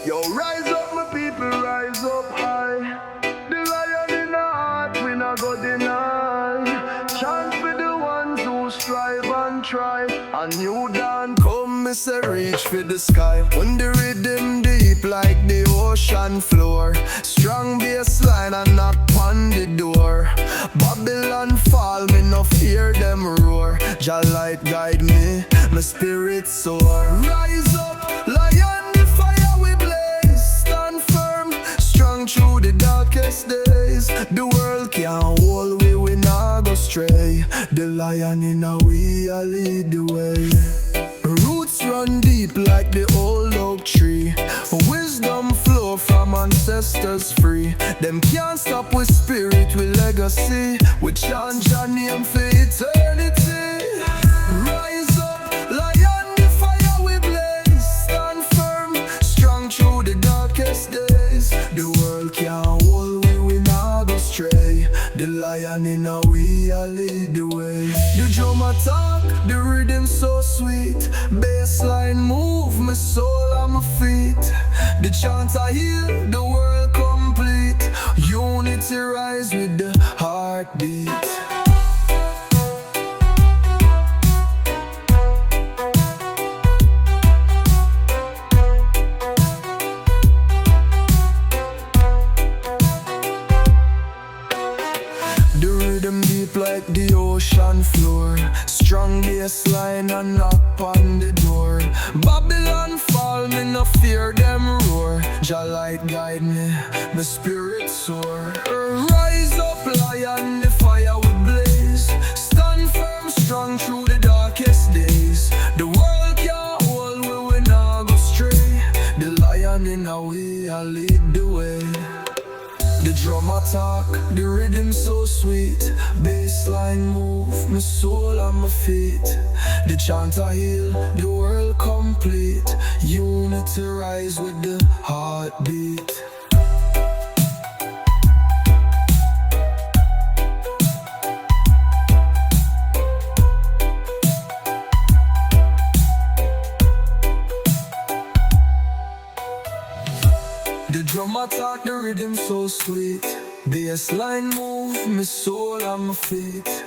Yo, rise up, my people, rise up high. The lion in our heart, we not go deny. Chant for the ones who strive and try. A new dawn come, me say reach for the sky. When the rhythm deep like the ocean floor, strong bassline and knock on the door. Babylon fall, me no fear them roar. Jah light guide me, my spirit soar. Rise up, lion, the fire we blaze. Stand firm, strong through the darkest days. The world can't hold we not go stray. The lion in a we a lead the way. Roots run deep like the old oak tree. Wisdom flow from ancestors free. Them can't stop with spirit, with legacy. We chant your name for eternity. Rise up, lion, the fire we blaze. Stand firm, strong through the darkest days. The world can't hold we not go stray. The lion in a we a lead the way. The drum attack, the rhythm so sweet. Bassline move my soul and my feet. The chant I heal, the world complete. Unity rise with the heartbeat. The rhythm deep like the ocean floor. Strong bassline and knock on the door. Babylon fall, me no fear them roar. Jah light guide me, my spirit soar. Rise up, lion, the fire we blaze. Stand firm, strong through the darkest days. The world can't hold we not go stray. The lion in a way, I lead the way. The drum attack, the rhythm so sweet. Bassline move, my soul and my feet. The chant I heal, the world complete. Unity rise with the heartbeat. The drum attack, the rhythm so sweet. Bassline move, my soul and my feet.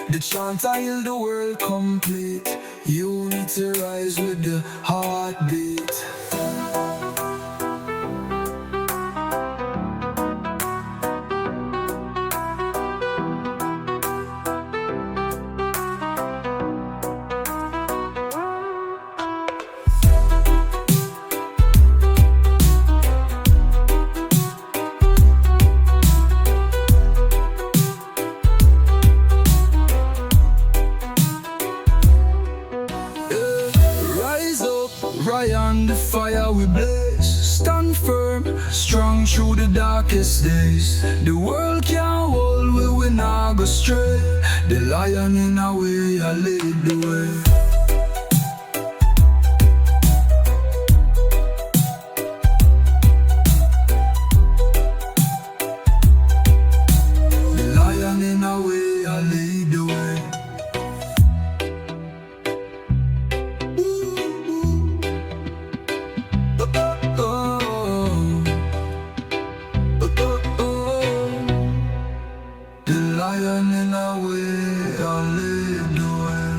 The chant I heal, the world complete. Unity rise with the heartbeat. Ryan, the fire we blaze. Stand firm, strong through the darkest days. The world can't hold we not go stray. The lion in our way, I lead the way. The lion in our way, I lead the way. Lion in our way, I'll lead the way.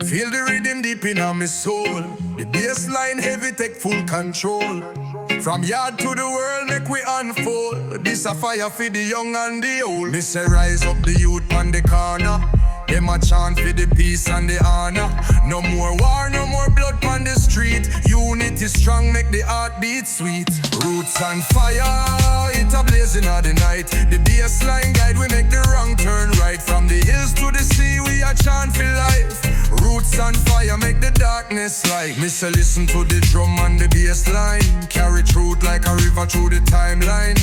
Feel the rhythm deep in my soul. The bassline heavy take full control. From yard to the world make we unfold. This a fire for the young and the old. Me say rise up the youth on the corner. Them a chant for the peace and the honor. No more war, no more blood on the street. Unity strong, make the heart beat sweet. Roots and fire, it a blazing of the night. The bassline guide, we make the wrong turn right. From the hills to the sea, we a chant for life. Roots and fire, make the darkness light. Me say listen to the drum and the bassline. Carry truth like a river through the timeline.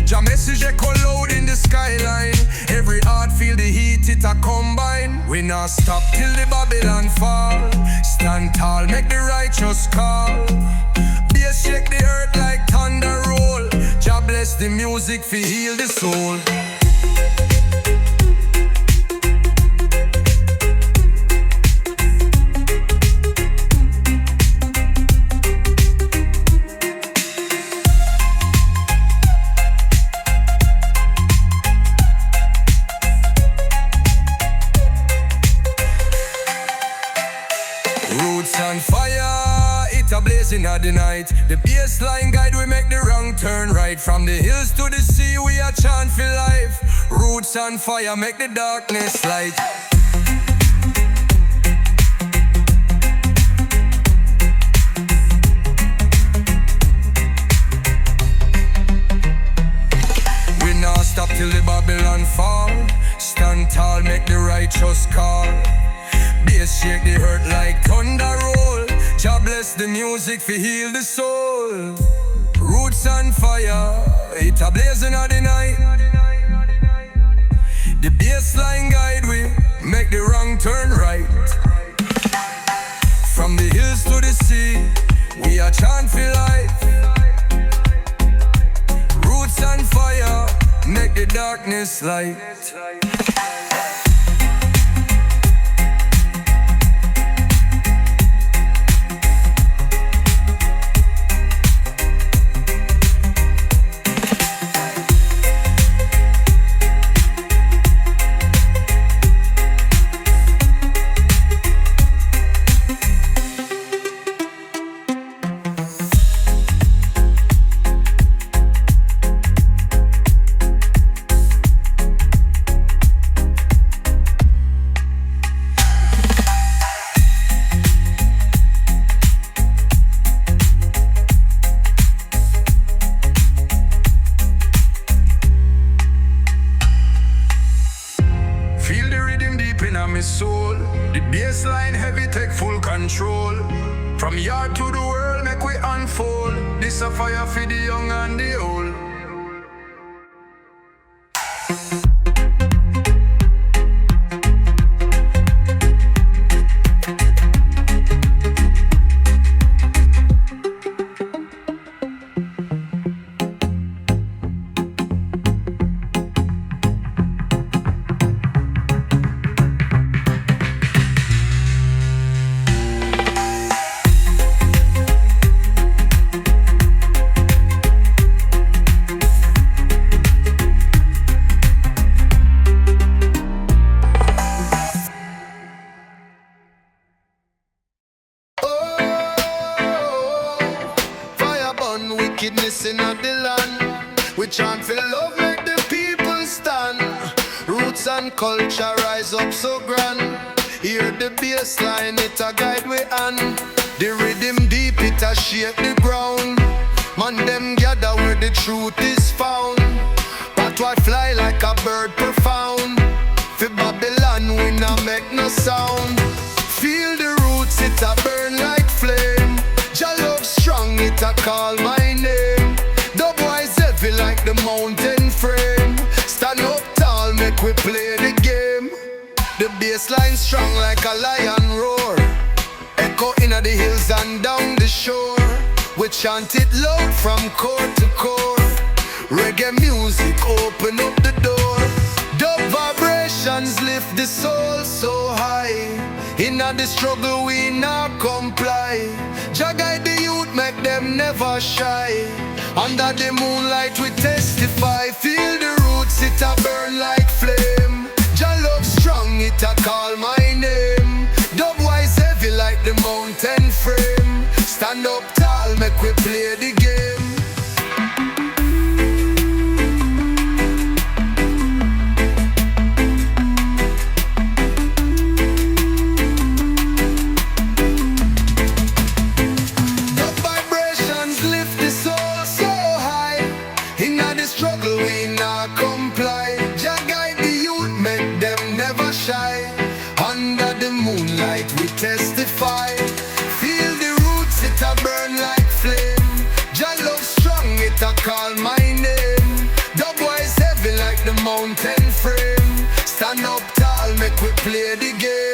Jah message echo loud in the skyline. Every heart feel the heat, it a combine. We not stop till the Babylon fall. Stand tall, make the righteous call. Bass shake the earth like thunder roll. Jah bless the music fi heal the soul. Roots on fire, it a blazing at the night. The bassline guide, we make the wrong turn right. From the hills to the sea, we a chant for life. Roots on fire, make the darkness light. We not stop till the Babylon fall. Stand tall, make the righteous call. Bass shake the hurt like thunder roll. Jah bless the music for heal the soul. Roots on fire, it a blazing at the night. The bassline guide we make the wrong turn right. From the hills to the sea, we a chant for life. Roots on fire, make the darkness light. My soul, the bassline heavy take full control. From yard to the world make we unfold. This a fire for the young and the old. Wickedness in the land, we chant for love, make the people stand. Roots and culture rise up so grand. Hear the bass line, it a guide we hand. The rhythm deep, it a shake the ground. Man them gather where the truth is found. But what fly like a bird profound. For Babylon we not make no sound. Feel the roots, it a burn like flame. Jah love strong, it a call my name. The boys heavy like the mountain frame. Stand up tall, make we play the game. The bassline strong like a lion roar. Echo inna the hills and down the shore. We chant it loud from core to core. Reggae music open up the door. Dub vibrations lift the soul so high. Inna the struggle we not comply. Jah guide the youth, make them never shy. Under the moonlight we testify. Feel the roots, it a burn like flame. Jah love strong, it a call my name. Dub wise heavy like the mountain frame. Stand up tall, make we play the game. Under the moonlight we testify. Feel the roots, it a burn like flame. Jah love strong, it a call my name. Dub wise heavy like the mountain frame. Stand up tall, make we play the game.